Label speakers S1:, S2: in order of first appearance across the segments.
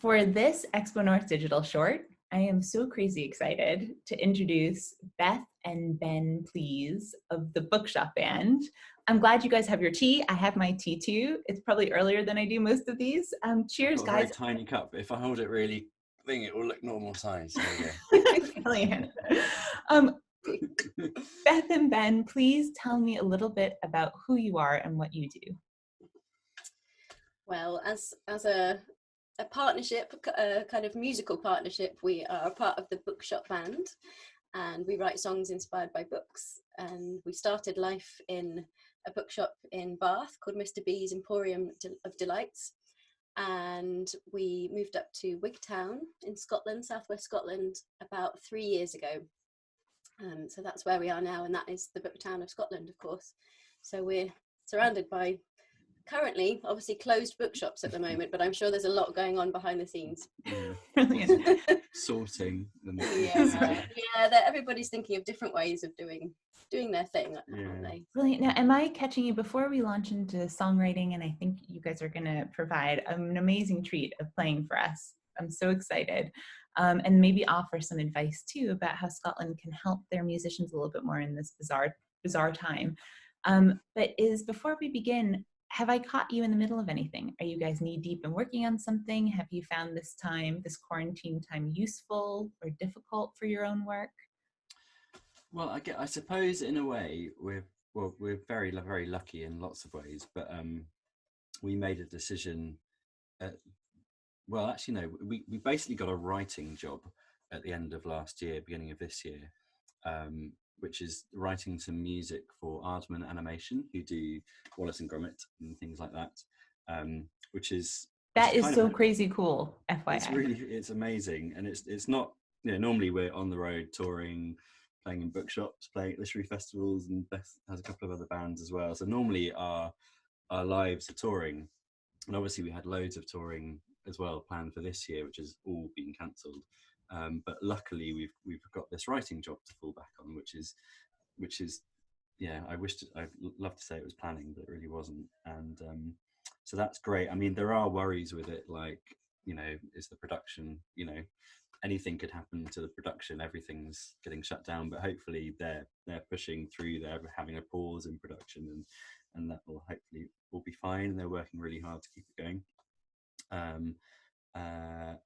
S1: For this XpoNorth digital short, I am so crazy excited to introduce Beth and Ben Please of the Bookshop Band. I'm glad you guys have your tea. I have my tea too. It's probably earlier than I do most of these. Cheers,
S2: I've got
S1: guys.
S2: a very tiny cup. If I hold it really thing, it will look normal size. There you go.
S1: Brilliant. Beth and Ben, please tell me a little bit about who you are and what you do.
S3: Well, as a partnership, a kind of musical partnership, we are a part of the Bookshop Band, and we write songs inspired by books. And we started life in a bookshop in Bath called Mr. B's Emporium of Delights. And we moved up to Wigtown in Scotland, southwest Scotland, about 3 years ago. So that's where we are now, and that is the Booktown of Scotland, of course. So we're surrounded by currently obviously closed bookshops at the moment, but I'm sure there's a lot going on behind the scenes.
S1: Brilliant.
S2: Sorting.
S3: Yeah, everybody's thinking of different ways of doing their thing, aren't they?
S1: Brilliant. Now, am I catching you before we launch into songwriting? And I think you guys are going to provide an amazing treat of playing for us. I'm so excited. And maybe offer some advice too about how Scotland can help their musicians a little bit more in this bizarre time. But before we begin, have I caught you in the middle of anything? Are you guys knee deep in working on something? Have you found this quarantine time, useful or difficult for your own work?
S2: Well, I suppose in a way we're very, very lucky in lots of ways, but we made a decision. Well, actually, no, we basically got a writing job at the end of last year, beginning of this year, which is writing some music for Aardman Animation, who do Wallace and Gromit and things like that, which is
S1: so crazy cool, FYI.
S2: It's amazing, and it's not, normally we're on the road touring, playing in bookshops, playing at literary festivals, and Beth has a couple of other bands as well. So normally our lives are touring, and obviously we had loads of touring as well planned for this year, which has all been cancelled. But luckily we've got this writing job to fall back on, which is I'd love to say it was planning, but it really wasn't. And so that's great. I mean, there are worries with it, like, is the production, anything could happen to the production, everything's getting shut down, but hopefully they're pushing through, they're having a pause in production, and that will hopefully all be fine, and they're working really hard to keep it going.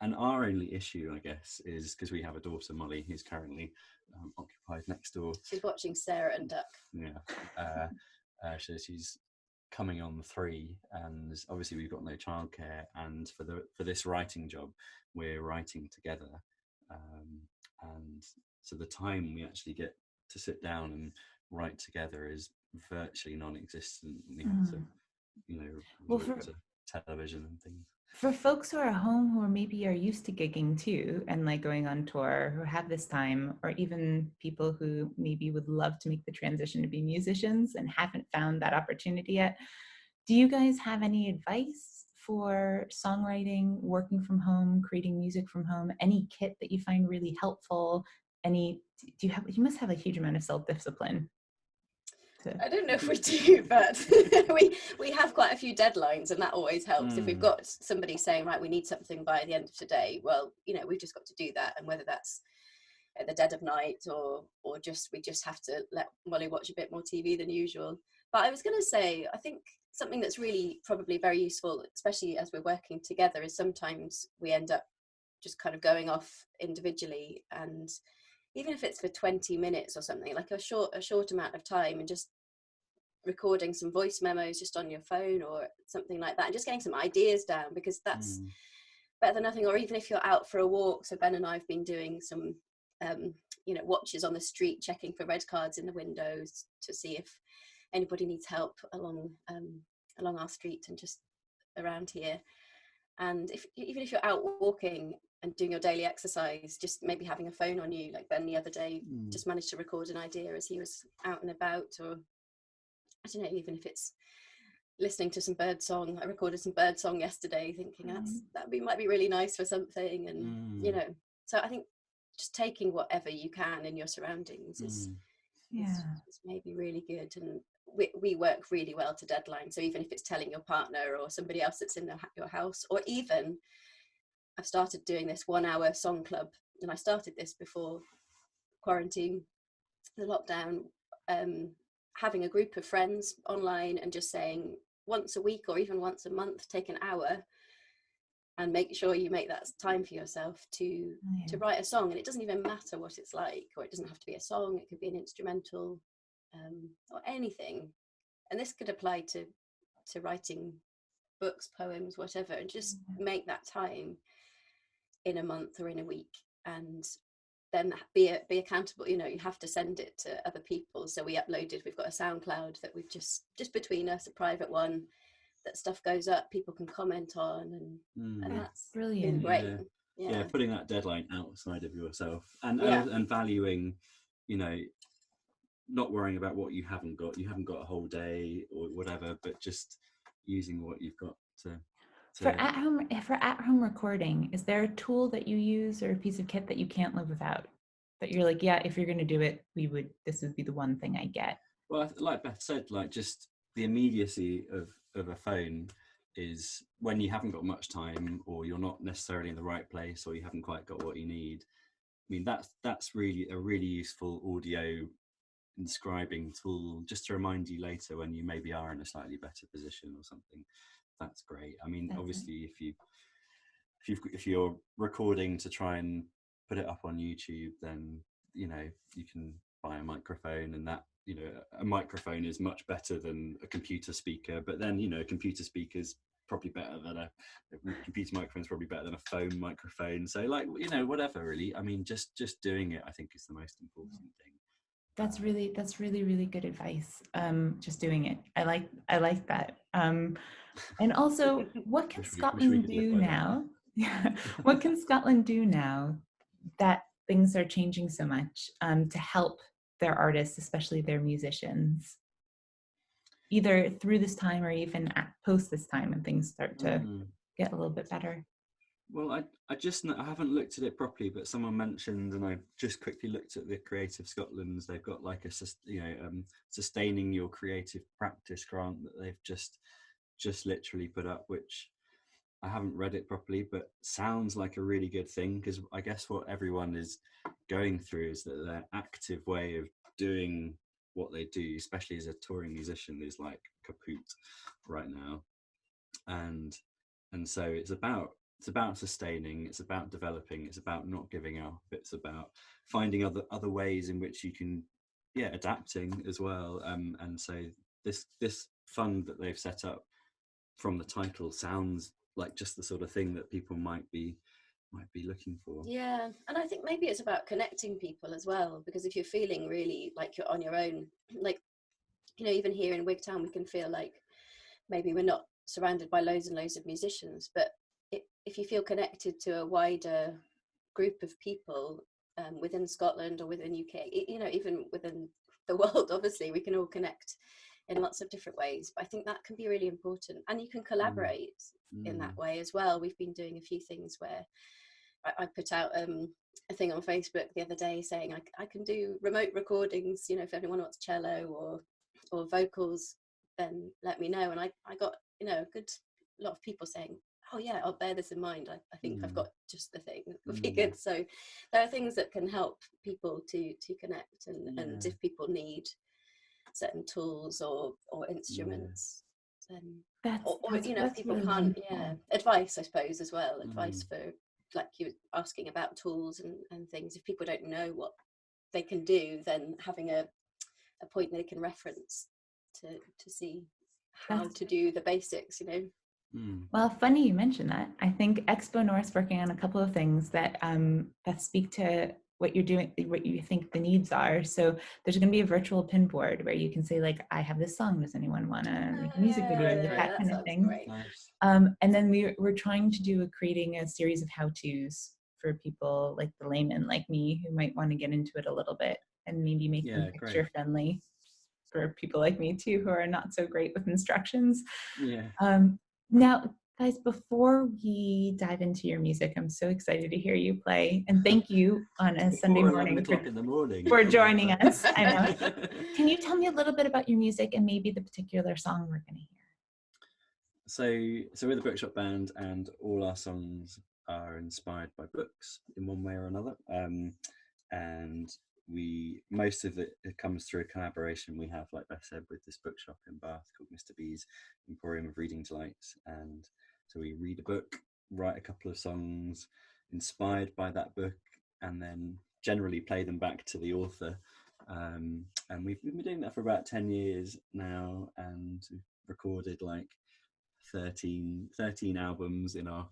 S2: And our only issue, I guess, is because we have a daughter, Molly, who's currently occupied next door.
S3: She's watching Sarah and Duck.
S2: Yeah. So she's coming on 3, and obviously we've got no childcare. And for this writing job, we're writing together, and so the time we actually get to sit down and write together is virtually non-existent. We have to, resort to television and things.
S1: For folks who are home, who are used to gigging too, and like going on tour, who have this time, or even people who maybe would love to make the transition to be musicians and haven't found that opportunity yet, do you guys have any advice for songwriting, working from home, creating music from home? Any kit that you find really helpful? You must have a huge amount of self-discipline.
S3: I don't know if we do, but we have quite a few deadlines, and that always helps. If we've got somebody saying, right, we need something by the end of today, well, we've just got to do that. And whether that's at the dead of night or we just have to let Molly watch a bit more TV than usual. But I was going to say, I think something that's really probably very useful, especially as we're working together, is sometimes we end up just kind of going off individually, and even if it's for 20 minutes or something, like a short amount of time, and just recording some voice memos just on your phone or something like that, and just getting some ideas down, because that's better than nothing. Or even if you're out for a walk. So Ben and I have been doing some watches on the street, checking for red cards in the windows to see if anybody needs help along our street and just around here. And even if you're out walking and doing your daily exercise, just maybe having a phone on you, like Ben the other day just managed to record an idea as he was out and about. Or I don't know, even if it's listening to some bird song. I recorded some bird song yesterday, thinking might be really nice for something. And so I think just taking whatever you can in your surroundings is maybe really good. And we work really well to deadline. So even if it's telling your partner or somebody else that's in your house, or even I've started doing this 1 hour song club, and I started this before quarantine, the lockdown, having a group of friends online and just saying once a week or even once a month, take an hour and make sure you make that time for yourself to write a song. And it doesn't even matter what it's like, or it doesn't have to be a song, it could be an instrumental, or anything. And this could apply to writing books, poems, whatever, and just make that time in a month or in a week, and then be accountable. You know, you have to send it to other people. So we've got a SoundCloud that we've just between us, a private one, that stuff goes up, people can comment on, and that's
S1: brilliant.
S3: Great.
S2: Yeah, putting that deadline outside of yourself, and valuing, you know, not worrying about what you haven't got a whole day or whatever, but just using what you've got to
S1: for at home recording. Is there a tool that you use or a piece of kit that you can't live without, that you're like, yeah, if you're going to do it, this would be the one thing I get?
S2: Well, like Beth said, like just the immediacy of a phone is when you haven't got much time, or you're not necessarily in the right place, or you haven't quite got what you need. I mean, that's really a really useful audio inscribing tool, just to remind you later when you maybe are in a slightly better position or something. That's great. I mean, obviously, if you're recording to try and put it up on YouTube, then, you know, you can buy a microphone, and that, you know, a microphone is much better than a computer speaker. But then, you know, a computer speaker's probably better than a computer microphone's probably better than a phone microphone. So, like, you know, whatever, really. I mean, just doing it, I think, is the most important thing.
S1: That's really, really good advice. Just doing it. I like that. And also, what can Scotland do now? Yeah. What can Scotland do now that things are changing so much, to help their artists, especially their musicians, either through this time or even post this time, and things start to get a little bit better?
S2: Well, I haven't looked at it properly, but someone mentioned, and I just quickly looked at the Creative Scotland's. They've got like a sustaining your creative practice grant that they've just literally put up, which I haven't read it properly, but sounds like a really good thing, because I guess what everyone is going through is that their active way of doing what they do, especially as a touring musician, is like kaput right now, and so it's about sustaining, it's about developing, it's about not giving up, it's about finding other ways in which you can adapting as well, and so this fund that they've set up, from the title, sounds like just the sort of thing that people might be looking for.
S3: Yeah, and I think maybe it's about connecting people as well, because if you're feeling really like you're on your own, like, you know, even here in Wigtown, we can feel like maybe we're not surrounded by loads and loads of musicians, but if you feel connected to a wider group of people, within Scotland or within UK, you know, even within the world, obviously we can all connect in lots of different ways, but I think that can be really important, and you can collaborate in that way as well. We've been doing a few things where I put out a thing on Facebook the other day saying I can do remote recordings, you know, if anyone wants cello or vocals, then let me know. And I got, you know, a good lot of people saying, oh yeah, I'll bear this in mind. I think I've got just the thing that would be good. So there are things that can help people to connect, and if people need certain tools or instruments, then or you know, if people really can't wonderful. Advice, I suppose, as well, advice for, like you were asking about tools and things. If people don't know what they can do, then having a point they can reference to see how to do the basics, you know.
S1: Well, funny you mentioned that. I think XpoNorth's working on a couple of things that speak to what you're doing, what you think the needs are. So there's going to be a virtual pinboard where you can say, like, I have this song, does anyone want to make a music video with that kind of thing?
S2: Nice.
S1: And then we're trying to do creating a series of how-tos for people like the layman like me who might want to get into it a little bit, and maybe make them picture friendly for people like me too who are not so great with instructions. Now, guys, before we dive into your music, I'm so excited to hear you play, and thank you on a Sunday morning for joining us. I know. Can you tell me a little bit about your music and maybe the particular song we're going to hear?
S2: So we're the Bookshop Band, and all our songs are inspired by books in one way or another, and most of it comes through a collaboration we have, like Beth said, with this bookshop in Bath called Mr. B's Emporium of Reading Delights. And so we read a book, write a couple of songs inspired by that book, and then generally play them back to the author. And we've been doing that for about 10 years now, and we've recorded like 13 albums in our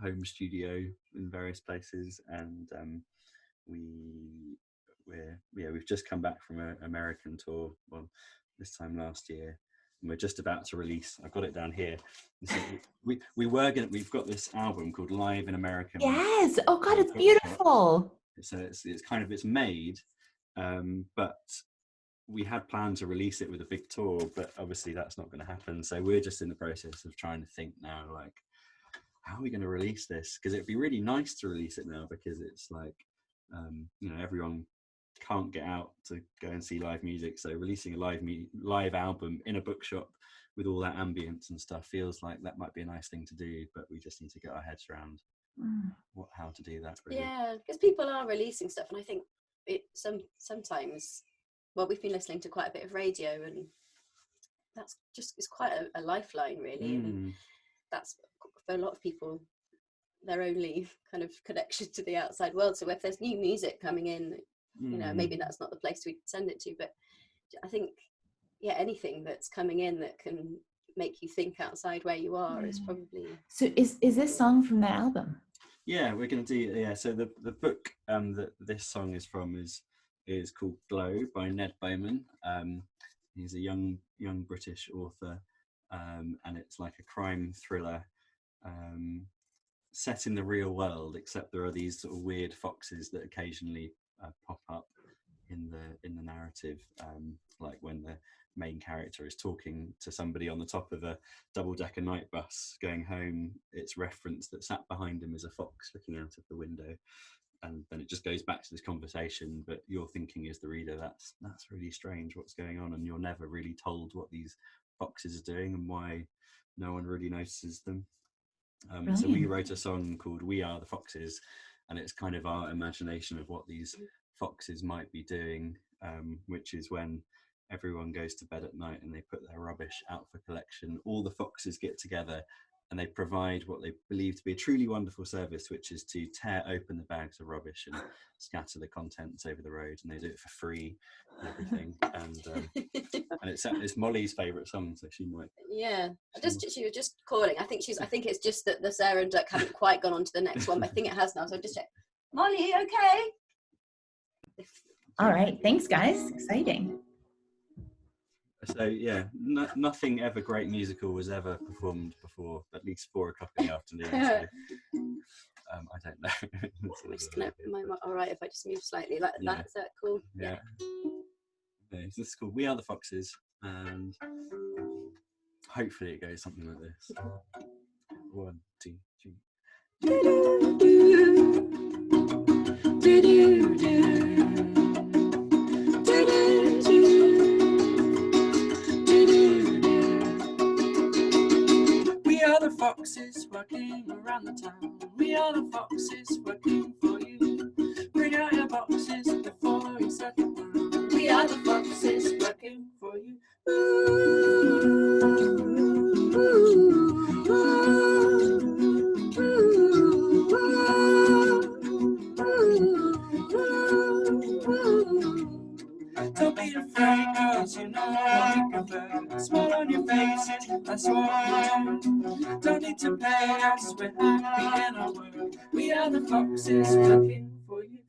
S2: home studio in various places. And we've just come back from an American tour, well, this time last year, and we're just about to release, I've got it down here, so we've got this album called Live in America.
S1: Yes, oh god, it's beautiful.
S2: So it's made, but we had planned to release it with a big tour, but obviously that's not going to happen. So we're just in the process of trying to think now, like, how are we going to release this? Because it'd be really nice to release it now, because it's like, everyone can't get out to go and see live music. So releasing a live album in a bookshop with all that ambience and stuff feels like that might be a nice thing to do, but we just need to get our heads around how to do that, really.
S3: Yeah, because people are releasing stuff, and I think sometimes, well, we've been listening to quite a bit of radio, and that's just, it's quite a lifeline, really. And that's, for a lot of people, their only kind of connection to the outside world. So if there's new music coming in, maybe that's not the place we send it to, but I think, anything that's coming in that can make you think outside where you are is probably.
S1: So is this song from that album?
S2: Yeah, we're going to do, so the book that this song is from is called Glow by Ned Bowman. He's a young British author, and it's like a crime thriller set in the real world, except there are these sort of weird foxes that occasionally pop up in the narrative, like when the main character is talking to somebody on the top of a double-decker night bus going home, it's referenced that sat behind him is a fox looking out of the window, and then it just goes back to this conversation, but you're thinking as the reader, that's really strange, what's going on, and you're never really told what these foxes are doing and why no one really notices them. So we wrote a song called We Are the Foxes, and it's kind of our imagination of what these foxes might be doing, which is when everyone goes to bed at night and they put their rubbish out for collection, all the foxes get together and they provide what they believe to be a truly wonderful service, which is to tear open the bags of rubbish and scatter the contents over the road, and they do it for free and everything. And it's Molly's favourite song, so she might.
S3: Yeah, she was just calling. I think it's just that the Sarah and Duck haven't quite gone on to the next one, but I think it has now. So just check. Molly, okay?
S1: All right, thanks, guys. Exciting.
S2: So yeah, nothing ever great musical was ever performed before at least 4 o'clock in the afternoon. So, I don't know.
S3: I'm just gonna, all right, if I just move slightly like that, is that cool?
S2: Yeah. Okay, so this is called We Are the Foxes, and hopefully it goes something like this. 1, 2, 3. We are the foxes working around the town. We are the foxes working for you. Bring out your boxes before you settle down. We are the foxes working for you. Don't be afraid, cause you know what we prefer. Smile on your faces, that's what we do. Don't need to pay us, we're happy in our world. We are the foxes working for you.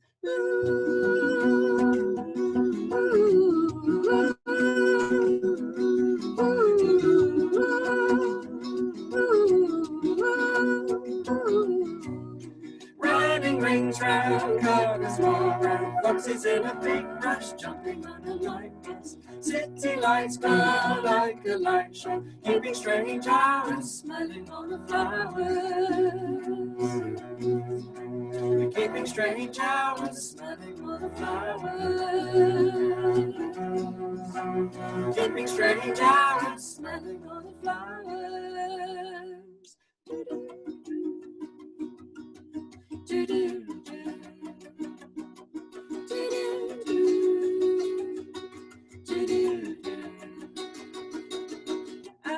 S2: Running rings round corners, more round foxes in a big rush, jumping on a light bus. City lights glow like a light show, keeping strange hours, smelling all the flowers. We're keeping strange hours, smelling all the flowers. Keeping strange hours, smelling all the flowers. And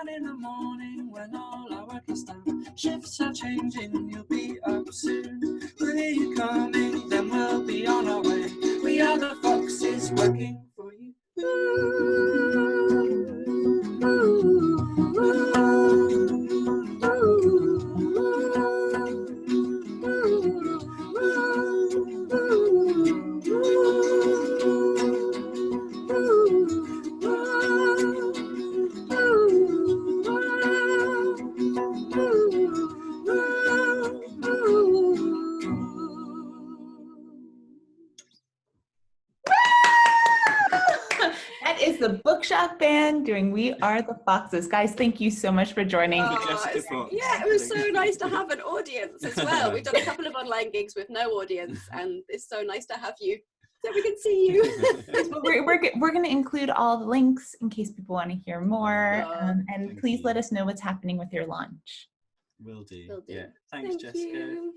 S2: in the morning when all our work is done, shifts are changing, you'll be up soon. Will you coming? Then we'll be on our way. We are the foxes working for you.
S1: That is the Bookshop Band doing We Are the Foxes. Guys, thank you so much for joining.
S3: Yeah, it was so nice to have an audience as well. We've done a couple of online gigs with no audience, and it's so nice to have you so we can see you.
S1: We're going to include all the links in case people want to hear more. And please let us know what's happening with your launch.
S2: Will do.
S3: Will do.
S2: Yeah. Thanks, Jessica.
S3: You.